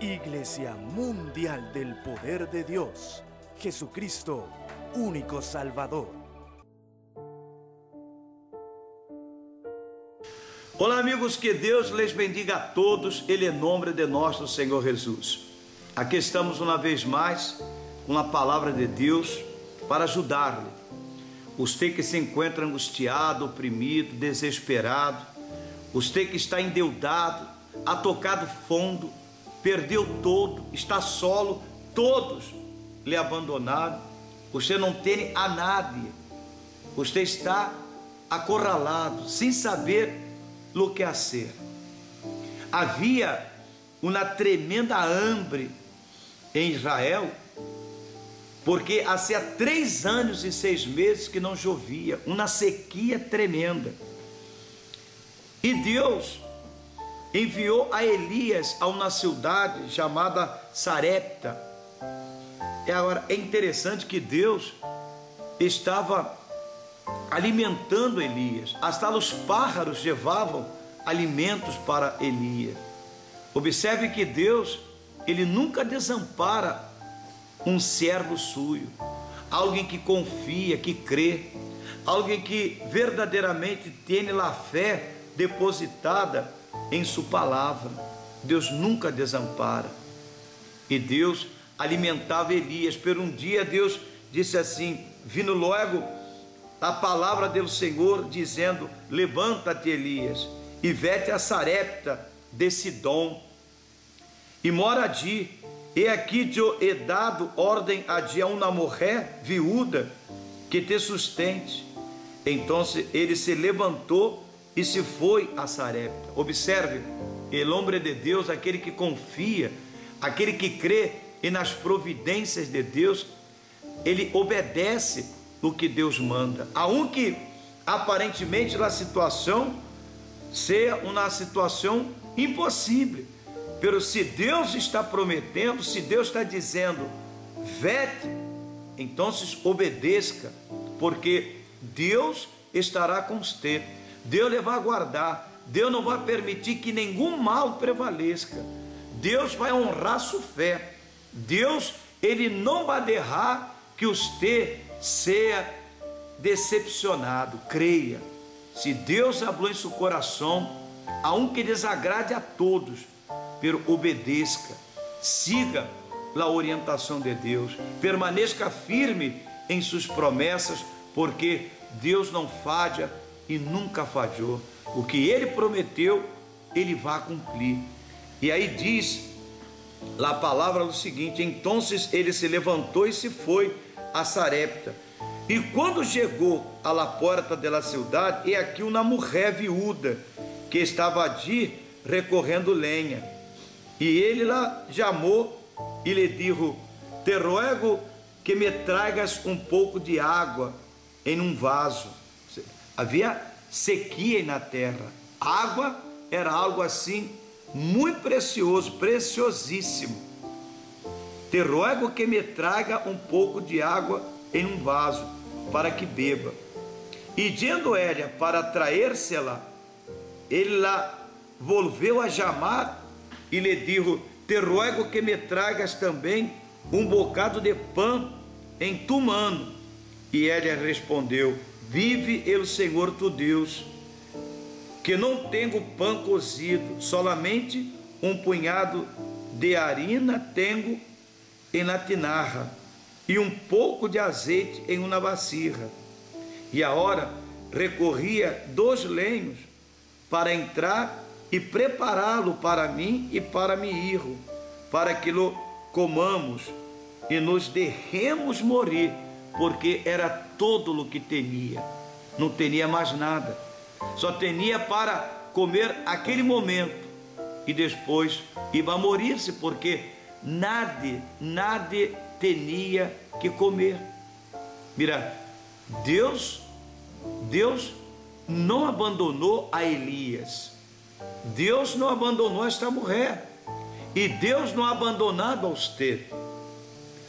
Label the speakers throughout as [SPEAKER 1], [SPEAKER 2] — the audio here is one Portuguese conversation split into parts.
[SPEAKER 1] Iglesia Mundial del Poder de Dios, Jesucristo, único Salvador.
[SPEAKER 2] Olá amigos, que Deus les bendiga a todos, em nome de nosso Senhor Jesus. Aqui estamos uma vez mais com a palavra de Deus para ajudar-lhe. Você que se encontra angustiado, oprimido, desesperado, você que está endeudado, atocado fundo, perdeu todo, está solo, todos lhe abandonaram, você não tem a nadie, você está acorralado, sem saber o que fazer. Havia uma tremenda hambre em Israel, porque havia 3 anos e 6 meses que não chovia, uma sequia tremenda. E Deus enviou a Elias a uma cidade chamada Sarepta. Agora é interessante que Deus estava alimentando Elias, até os pássaros levavam alimentos para Elias. Observe que Deus, ele nunca desampara um servo suyo, alguém que confia, que crê, alguém que verdadeiramente tem a fé depositada em sua palavra. Deus nunca desampara. E Deus alimentava Elias. Por um dia Deus disse assim, vindo logo a palavra do Senhor, dizendo: levanta-te, Elias, e vete a Sarepta de Sidom, e mora ali, e aqui te he dado ordem a uma mulher viúda que te sustente. Então ele se levantou e se foi a Sarepta. Observe, o homem de Deus, aquele que confia, aquele que crê e nas providências de Deus, ele obedece o que Deus manda, aunque aparentemente a situação seja uma situação impossível, pero se Deus está prometendo, se Deus está dizendo vete, então obedeça, porque Deus estará com você. Deus lhe vai guardar, Deus não vai permitir que nenhum mal prevaleça, Deus vai honrar sua fé, Deus, ele não vai deixar que você seja decepcionado. Creia, se Deus falou em seu coração, aunque desagrade a todos, pero obedeça, siga a orientação de Deus, permaneça firme em suas promessas, porque Deus não falha e nunca falhou. O que ele prometeu, ele vai cumprir. E aí diz a palavra o seguinte: então ele se levantou e se foi a Sarepta. E quando chegou à la porta da cidade, e aqui uma mulher viúda que estava ali recorrendo lenha. E ele lá chamou e lhe disse: te rogo que me tragas um pouco de água em um vaso. Havia sequia na terra, água era algo assim muito precioso, preciosíssimo. Te rogo que me traga um pouco de água em um vaso, para que beba. E dizendo ela para trazer-se-la, ele lá volveu a chamar e lhe disse: te rogo que me tragas também um bocado de pão em tu mano. E ela respondeu: vive o Senhor tu Deus, que não tenho pão cozido, solamente um punhado de harina tenho em na tinarra, e um pouco de azeite em uma bacia. E a hora recorria 2 lenhos para entrar e prepará-lo para mim e para meu filho, para que lo comamos e nos deixemos morrer, porque era todo o que tinha, não tinha mais nada, só tinha para comer aquele momento, e depois ia morir-se, porque nada tinha que comer. Mira, Deus não abandonou a Elias, Deus não abandonou esta mulher, e Deus não abandonado a você.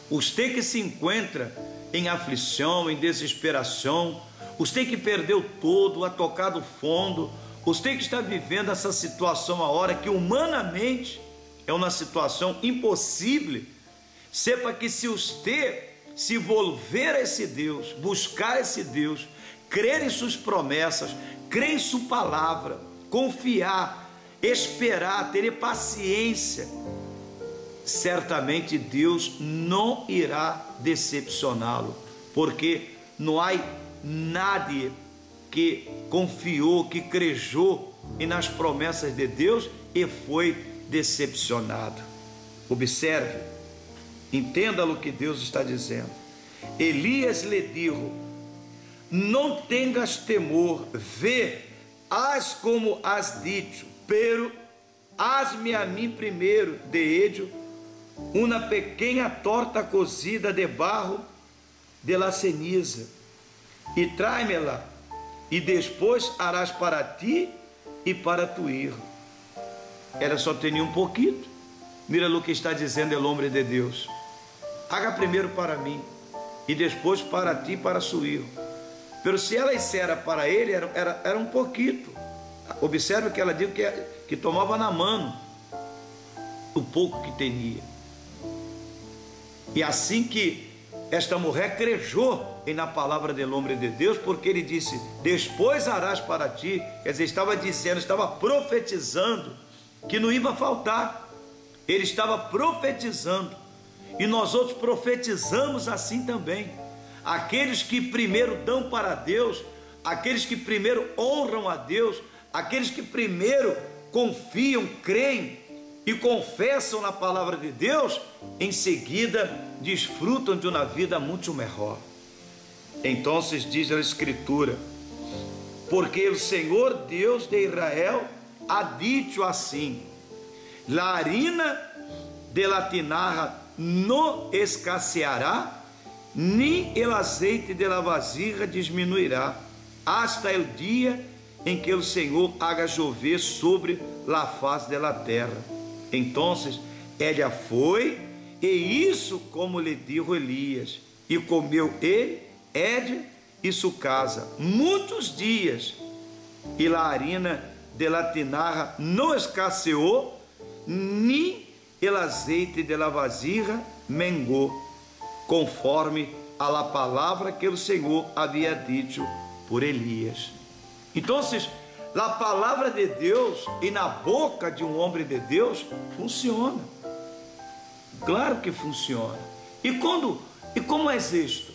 [SPEAKER 2] Você que se encontra em aflição, em desesperação, você que perdeu todo, atocado fundo, você que está vivendo essa situação agora que humanamente é uma situação impossível, sepa que se você se volver a esse Deus, buscar esse Deus, crer em suas promessas, crer em sua palavra, confiar, esperar, ter paciência, certamente Deus não irá decepcioná-lo, porque não há nadie que confiou, que crejou e nas promessas de Deus e foi decepcionado. Observe, entenda o que Deus está dizendo. Elias lhe disse: não tenhas temor, vê, haz como has dito, pero haz-me a mim primeiro, de ello, uma pequena torta cozida de barro de la ceniza, e trai-me-la, e depois harás para ti e para tu hijo. Ela só tinha um pouquinho. Mira o que está dizendo o homem de Deus: haga primeiro para mim, e depois para ti e para su hijo. Pero se ela era para ele, era um pouquinho. Observe que ela diz que tomava na mão o pouco que tinha. E assim que esta mulher crejou na palavra do homem de Deus, porque ele disse: depois harás para ti. Quer dizer, estava dizendo, estava profetizando que não ia faltar. Ele estava profetizando, e nós outros profetizamos assim também. Aqueles que primeiro dão para Deus, aqueles que primeiro honram a Deus, aqueles que primeiro confiam, creem e confessam na palavra de Deus, em seguida desfrutam de uma vida muito melhor. Então diz a Escritura: porque o Senhor Deus de Israel ha dito assim: la harina de la tinaja não escasseará, nem o azeite de la vasilha diminuirá, hasta o dia em que o Senhor haga chover sobre la faz de la terra. Então ela foi, e isso como lhe dijo Elias, e comeu ele, e sua casa muitos dias, e la harina de la tinaja não escasseou, nem o azeite de la vasilha mengou, conforme a la palavra que o Senhor havia dito por Elias. Então, a palavra de Deus e na boca de um homem de Deus funciona. Claro que funciona. E como é isto?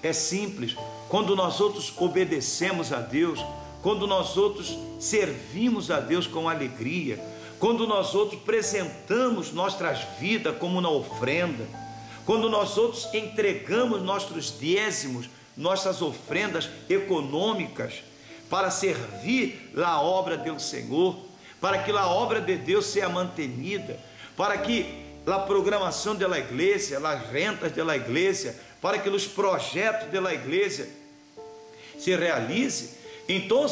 [SPEAKER 2] É simples. Quando nós outros obedecemos a Deus, quando nós outros servimos a Deus com alegria, quando nós outros apresentamos nossas vidas como uma ofrenda, quando nós outros entregamos nossos dízimos, nossas ofrendas econômicas, para servir a obra do Senhor, para que a obra de Deus seja mantenida, para que a programação da igreja, as rentas da igreja, para que os projetos da igreja se realize. Então,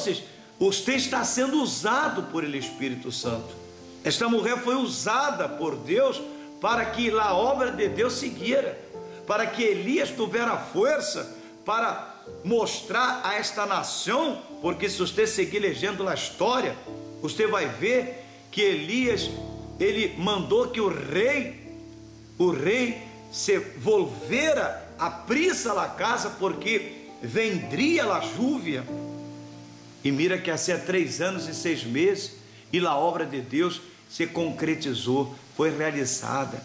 [SPEAKER 2] você está sendo usado por ele Espírito Santo. Esta mulher foi usada por Deus para que a obra de Deus seguira, para que Elias tivesse força para mostrar a esta nação, porque se você seguir lendo a história, você vai ver que Elias, ele mandou que o rei se volvera a prisa à casa, porque vendria a lluvia. E mira que há 3 anos e 6 meses, e a obra de Deus se concretizou, foi realizada.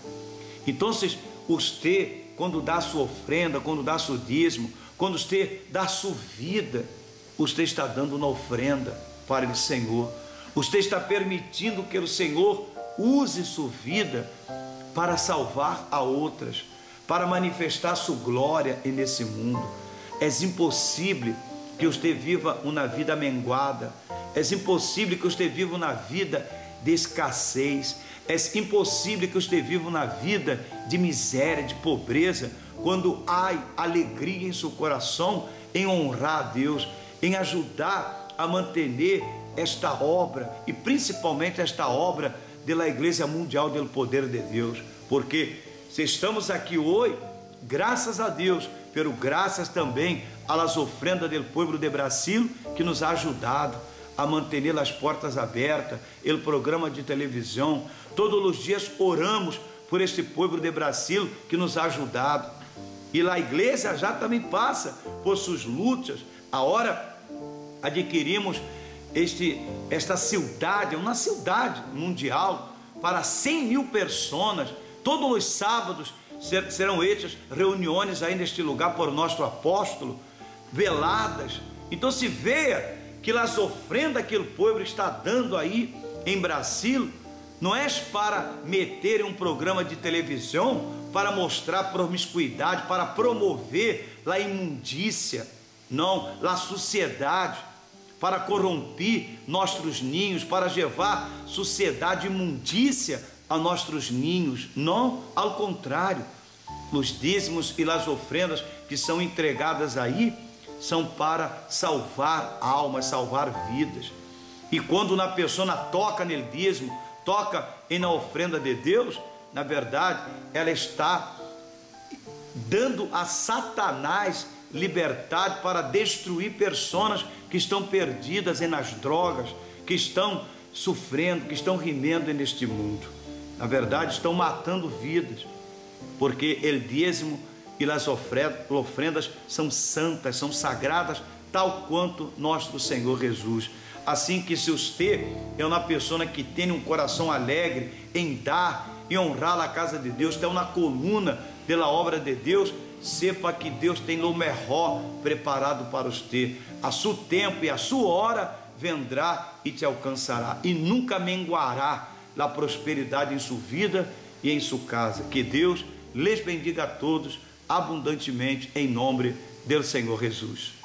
[SPEAKER 2] Então, você, quando dá a sua ofrenda, quando dá seu dízimo, quando você dá a sua vida, você está dando uma ofrenda para o Senhor. Você está permitindo que o Senhor use sua vida para salvar a outras, para manifestar sua glória nesse mundo. É impossível que você viva uma vida menguada, é impossível que você viva uma vida de escassez, é impossível que você viva uma vida de miséria, de pobreza, quando há alegria em seu coração em honrar a Deus, em ajudar a manter esta obra, e principalmente esta obra da Igreja Mundial do Poder de Deus, porque se estamos aqui hoje, graças a Deus, pero graças também às ofrendas do povo de Brasil, que nos ha ajudado a manter as portas abertas, o programa de televisão. Todos os dias oramos por este povo de Brasil que nos ha ajudado. E a igreja já também passa por suas lutas. Agora adquirimos esta cidade, uma cidade mundial para 100 mil pessoas. Todos os sábados serão hechas reuniões aí neste lugar por nosso apóstolo, veladas. Então se vê que as ofrendas que o povo está dando aí em Brasil, não é para meter um programa de televisão para mostrar promiscuidade, para promover a imundícia, não, a sociedade, para corromper nossos ninhos, para levar sociedade imundícia a nossos ninhos. Não, ao contrário, os dízimos e as ofrendas que são entregadas aí são para salvar almas, salvar vidas. E quando uma pessoa toca no dízimo, toca na ofrenda de Deus, na verdade, ela está dando a Satanás liberdade para destruir pessoas que estão perdidas nas drogas, que estão sofrendo, que estão gemendo neste mundo. Na verdade, estão matando vidas, porque o dízimo e as ofrendas são santas, são sagradas, tal quanto nosso Senhor Jesus. Assim que se você é uma pessoa que tem um coração alegre em dar e honrar a casa de Deus, está na coluna da obra de Deus, sepa que Deus tem o melhor preparado para você. A seu tempo e a sua hora vendrá e te alcançará, e nunca menguará a prosperidade em sua vida e em sua casa. Que Deus lhes bendiga a todos abundantemente, em nome do Senhor Jesus.